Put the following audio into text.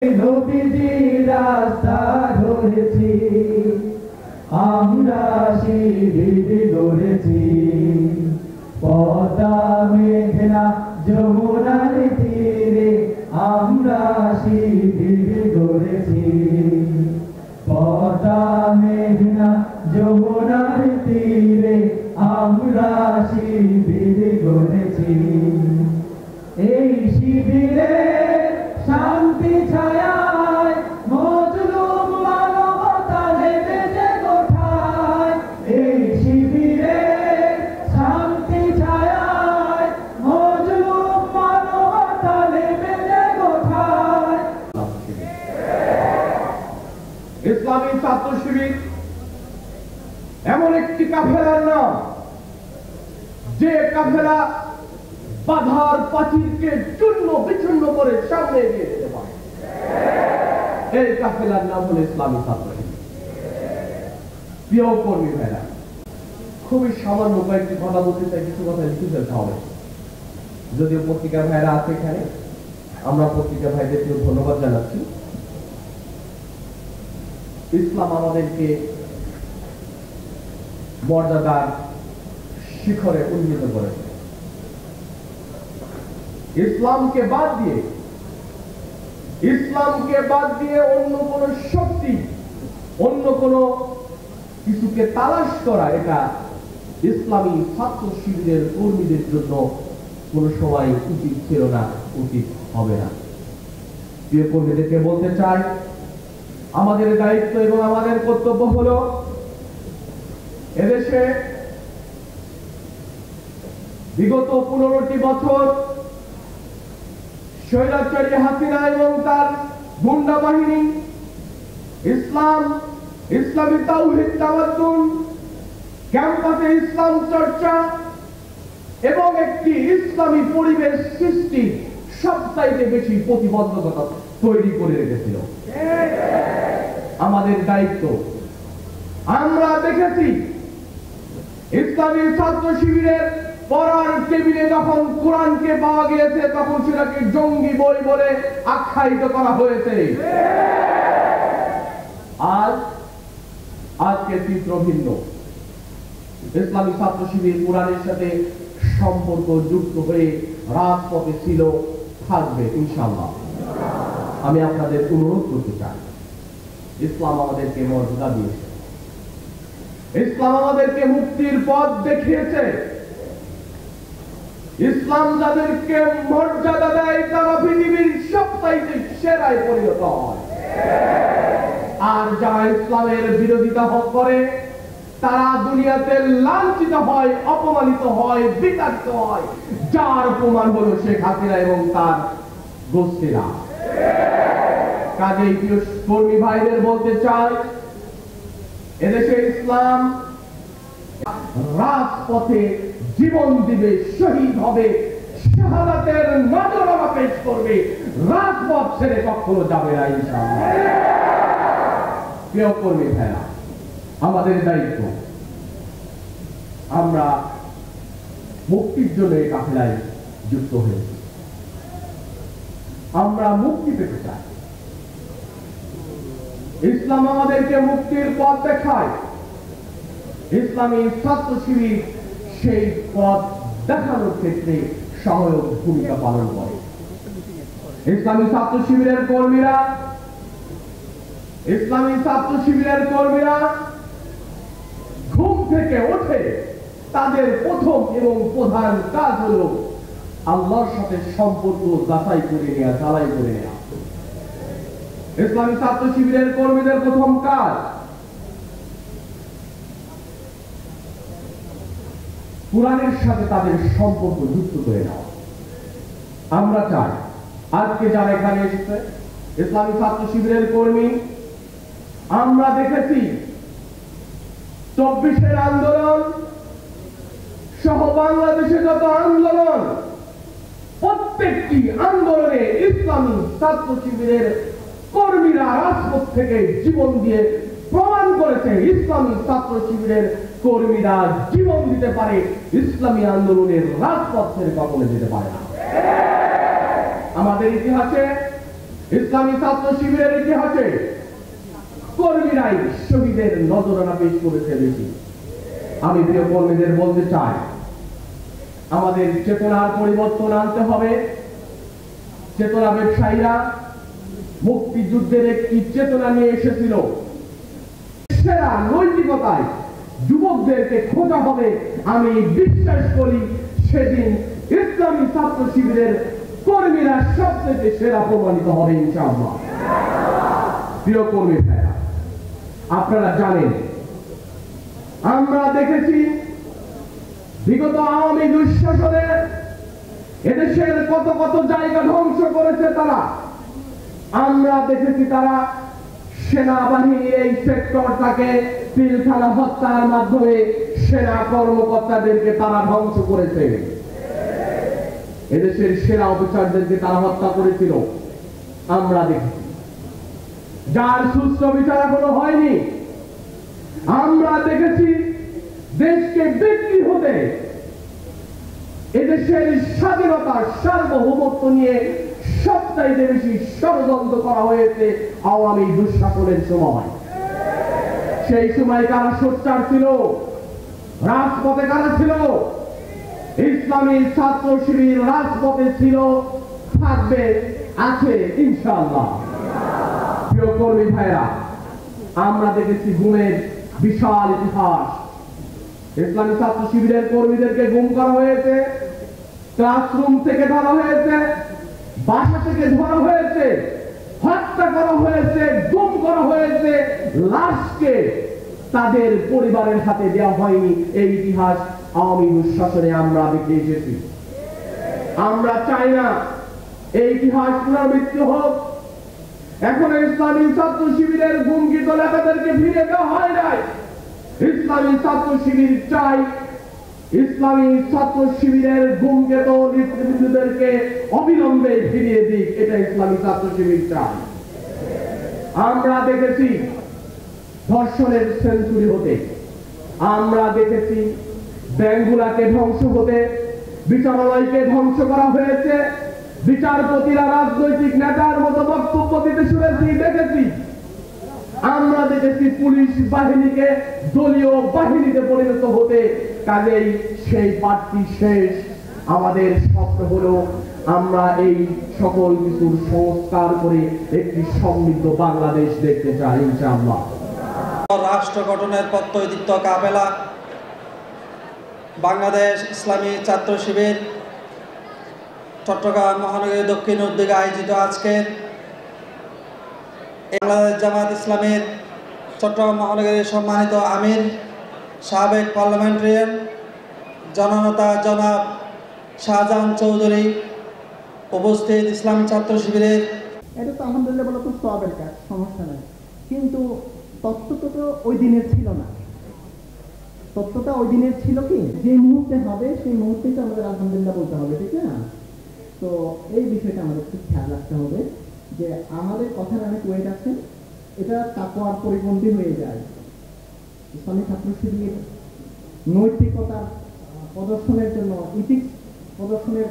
নবীজি রাস্তা ধরেছি, আমরা শিবির গড়েছি, পদ্মা মেঘনা যমুনার তীরে আমরা শিবির গড়েছি, পদ্মা মেঘনা যমুনার তীরে আমরা শিবির গড়েছি। এই শিবিরে শান্তি ছায়ায় মজলুম মানবতা নেমেছে কোঠায়। এই শিবিরে শান্তি ছায়ায় মজলুম মানবতা নেমেছে কোঠায়। ইসলামী ছাত্র শিবির এমন একটি কাফেলার নাম, যে কাফেলা বাধার পাঁচিলকে চূর্ণ বিচূর্ণ করে সামনে এগিয়ে যেতে পারে। এই কাফেলার নাম হলো ইসলামী ছাত্র শিবির। প্রিয় কর্মী ভাইরা, খুবই সামান্য কয়েকটি কথা বলতে চাই, কিছু কথা লিখে ফেলতে হবে। যদিও পত্রিকা ভাইরা আছে এখানে, আমরা পত্রিকা ভাইদেরকে ধন্যবাদ জানাচ্ছি। ইসলাম আমাদেরকে মর্যাদার শিখরে উন্নীত করেছে। ইসলামকে বাদ দিয়ে অন্য কোন শক্তি, অন্য কোন কিছুকে তালাশ করা, এটা ইসলামী ছাত্র শিবিরের কর্মীদের জন্য কোন সময় উচিত ছিল না, উচিত হবে না। প্রিয় কর্মীদেরকে বলতে চাই, আমাদের দায়িত্ব এবং আমাদের কর্তব্য হলো এদেশে বিগত 15টি বছর স্বৈরাচারী হাসিনা এবং তার গুন্ডা বাহিনী ইসলামী তাওহীদ তামাদ্দুন, ক্যাম্পাসে ইসলাম চর্চা এবং একটি ইসলামী পরিবেশ সৃষ্টি সবচাইতে বেশি প্রতিবন্ধকতা তৈরি করে রেখেছিল। আমাদের দায়িত্ব, আমরা দেখেছি ইসলামী ছাত্র শিবিরের পড়ার টেবিলে যখন কোরআনকে পাওয়া গিয়েছে, তখন সেটাকে জঙ্গি বই বলে আখ্যায়িত করা হয়েছে। আজকে চিত্র ভিন্ন। ইসলামী ছাত্র শিবির কোরআনের সাথে সম্পর্ক যুক্ত হয়ে রাজপথে ছিল, থাকবে ইনশাআল্লাহ। আমি আপনাদের অনুরোধ করতে চাই, ইসলাম আমাদেরকে মর্যাদা দিয়েছে, ইসলাম আমাদেরকে মুক্তির পথ দেখিয়েছে। ইসলাম যাদেরকে মর্যাদা দেয়, তারা পৃথিবীর সবচাইতে সেরায় পরিণত হয়। আর যারা ইসলামের বিরোধিতা করে, তারা দুনিয়াতে লাঞ্ছিত হয়, অপমানিত হয়, বিতাড়িত হয়। যার প্রমাণ হলো শেখ হাসিনা এবং তার গোষ্ঠীরা। কাজেই প্রিয় কর্মী ভাইদের বলতে চাই, এদেশে ইসলাম রাজপথে জীবন দিবে, শহীদ হবে, শাহাদাতের নজরানা পেশ করবে, রাজপথ ছেড়ে কখনো যাবে না ইনশাআল্লাহ। প্রিয় কর্মী ভাইরা, আমাদের দায়িত্ব, আমরা মুক্তির জন্য এই কাফেলায় যুক্ত হয়েছি। আমরা মুক্তি পেতে চাই। ইসলাম আমাদেরকে মুক্তির পথ দেখায়। ইসলামী ছাত্র শিবির সেই পথ দেখানোর ক্ষেত্রে সহায়ক ভূমিকা পালন করে। ইসলামী ছাত্র শিবিরের কর্মীরা ঘুম থেকে ওঠে, তাদের প্রথম এবং প্রধান কাজ হলো আল্লাহর সাথে সম্পর্ক যাচাই করে নেওয়া, জ্বালাই করে নেওয়া। ইসলামী ছাত্র শিবিরের কর্মীদের প্রথম কাজ কোরআনের সাথে তাদের সম্পর্ক যুক্ত করে নেওয়া। আমরা চাই, আজকে যারা এখানে এসেছে ইসলামী ছাত্র শিবিরের কর্মী, আমরা দেখেছি 24-এর আন্দোলন সহ বাংলাদেশে যত আন্দোলন, প্রত্যেকটি আন্দোলনে ইসলামী ছাত্র শিবিরের কর্মীরা রাজপথ থেকে জীবন দিয়ে প্রমাণ করেছে ইসলামী ছাত্র শিবিরের কর্মীরা জীবন দিতে পারে, ইসলামী আন্দোলনের রাজপথ ছেড়ে কখনো যেতে পারে না। আমাদের ইতিহাসে ইসলামী ছাত্র শিবিরের ইতিহাসে কর্মীরাই শহীদের নজরানা পেশ করেছে বেশি। আমি প্রিয় কর্মীদের বলতে চাই, আমাদের চেতনার পরিবর্তন আনতে হবে। চেতনা ব্যবসায়ীরা মুক্তিযুদ্ধের একটি চেতনা নিয়ে এসেছিল, সেরা নৈতিকতায় যুবকদেরকে খোঁজা হবে। আমি বিশ্বাস করি সেদিন ইসলামী ছাত্র শিবিরের কর্মীরা সবচেয়ে সেরা প্রমাণিত হবে ইনশাআল্লাহ। প্রিয় কর্মী ভাইরা, আপনারা জানেন, আমরা দেখেছি বিগত আওয়ামী দুঃশাসনে এদেশের কত কত জায়গা ধ্বংস করেছে তারা। আমরা দেখেছি তারা সেনাবাহিনীর এই সেক্টরটাকে পিলখানা হত্যার মাধ্যমে সেনা কর্মকর্তাদেরকে তারা ধ্বংস করেছে। এদেশের সেনা অফিসারদেরকে তারা হত্যা করেছিল, আমরা দেখেছি। যার সুস্থ বিচার এখনো হয়নি। আমরা দেখেছি দেশকে বিক্রি হতে, এদেশের স্বাধীনতার সার্বভৌমত্ব নিয়ে সবচাইতে বেশি ষড়যন্ত্র করা হয়েছে আওয়ামী দুঃশাসনের সময়। সেই সময় কারা সোচ্চার ছিল, রাজপথে কারা ছিল? ইসলামী ছাত্র শিবির রাজপথে ছিল, থাকবে, আছে ইনশাআল্লাহ। প্রিয় কর্মী ভাইরা, আমরা দেখেছি গুমের বিশাল ইতিহাস। ইসলামী ছাত্র শিবিরের কর্মীদেরকে গুম করা হয়েছে, ক্লাসরুম থেকে ধরা হয়েছে, বাসা থেকে ধরা হয়েছে, হত্যা করা হয়েছে, গুম করা হয়েছে, লাশকে তাদের পরিবারের হাতে দেওয়া হয়নি। এই ইতিহাস আওয়ামী দুঃশাসনে আমরা দেখে এসেছি। আমরা চাই না এই ইতিহাস পুনরাবৃত্তি হোক। এখন ইসলামী ছাত্র শিবিরের গুমকৃত নেতাদেরকে ফিরে দেওয়া হয় নাই। ইসলামী ছাত্র শিবির চাই ইসলামী ছাত্র শিবিরের গুমকৃত নেতৃবৃন্দদেরকে অবিলম্বে ফিরিয়ে দিক। এটা ইসলামী ছাত্র শিবির চাই। আমরা দেখেছি ধর্ষণের সেঞ্চুরি হতে, আমরা দেখেছি ব্যাংকগুলাকে ধ্বংস হতে, বিচারালয়কে ধ্বংস করা হয়েছে, বিচারপতিরা রাজনৈতিক নেতার মতো বক্তব্য দিতে শুনেছি, দেখেছি। আমরা দেখেছি পুলিশ বাহিনীকে দলীয় বাহিনীতে পরিণত হতে। কাজেই সেই পার্টি শেষ। আমাদের স্বপ্ন হলো আমরা এই সকল কিছুর সংস্কার করে একটি সমৃদ্ধ বাংলাদেশ দেখতে চাই ইনশাআল্লাহ। রাষ্ট্র গঠনের প্রত্যয়িত কাফেলা বাংলাদেশ ইসলামী ছাত্র শিবির চট্টগ্রাম মহানগরী দক্ষিণ উদ্যোগে আয়োজিত আজকের বাংলাদেশ জামাত ইসলামের চট্টগ্রাম মহানগরীর সম্মানিত আমির, সাবেক পার্লামেন্টারিয়ান জননেতা জনাব শাহজাহান চৌধুরী, উপস্থিত ইসলামী ছাত্র শিবিরের, এটা তো আলহামদুলিল্লাহ বলা খুব সওয়াবের কাজ, সমস্যা নাই। কিন্তু তত্ত্বটা তো ওই দিনের ছিল না। তত্ত্বটা ওই দিনের ছিল কি, যে মুহূর্তে হবে সেই মুহূর্তেই তো আমাদের আলহামদুলিল্লাহ বলতে হবে, ঠিক না? তো এই বিষয়টা আমাদের খুব খেয়াল রাখতে হবে যে আমাদের কথার অনেক ওয়েট আছে, এটা তাকওয়ার পরিপন্থী হয়ে যায়। ইসলামী ছাত্র শিবির নৈতিকতার প্রদর্শনের জন্য, ইথিক্স প্রদর্শনের